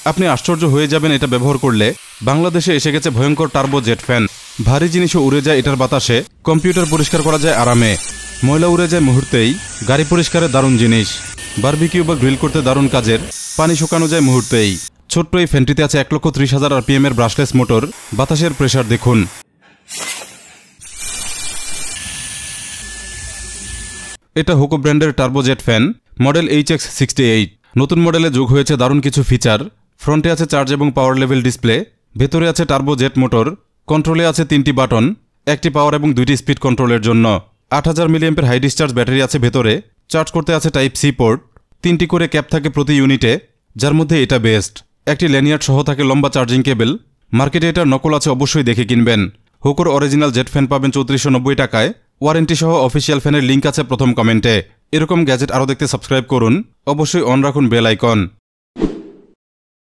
আপনি আশ্চর্য হয়ে যাবেন এটা ব্যবহার করলে। বাংলাদেশে এসে গেছে ভয়ঙ্কর টার্বো জেট ফ্যান। ভারী জিনিসও উড়ে যায় এটার বাতাসে। কম্পিউটার পরিষ্কার করা যায় আরামে, ময়লা উড়ে যায় মুহূর্তেই। গাড়ি পরিষ্কারের দারুণ জিনিস, বারবিকিউ বা গ্রিল করতে দারুণ কাজের। পানি শুকানো যায় মুহূর্তেই। ছোট্ট এই ফ্যানটিতে আছে 1,30,000 RPM এর ব্রাশলেস মোটর। বাতাসের প্রেসার দেখুন। এটা হুকো ব্র্যান্ডের turbo jet fan, model HX68। নতুন মডেলে যোগ হয়েছে দারুণ কিছু ফিচার। ফ্রন্টে আছে চার্জ এবং পাওয়ার লেভেল ডিসপ্লে, ভেতরে আছে টার্বো জেট মোটর, কন্ট্রোলে আছে 3টি বাটন, একটি পাওয়ার এবং 2টি স্পিড কন্ট্রোলের জন্য। 8000 mAh হাই ডিসচার্জ ব্যাটারি আছে ভেতরে। চার্জ করতে আছে টাইপ সি পোর্ট। 3টি করে ক্যাপ থাকে প্রতি ইউনিটে, যার মধ্যে এটা বেস্ট। একটি ল্যানিয়ার্ড সহ থাকে লম্বা চার্জিং কেবল। মার্কেটে এটার নকল আছে, অবশ্যই দেখে কিনবেন। হুকোর অরিজিনাল জেট ফ্যান পাবেন 3490 টাকায়। ওয়ারেন্টি সহ অফিসিয়াল ফ্যানের লিঙ্ক আছে প্রথম কমেন্টে। এরকম গ্যাজেট আরও দেখতে সাবস্ক্রাইব করুন, অবশ্যই অন রাখুন বেল আইকন।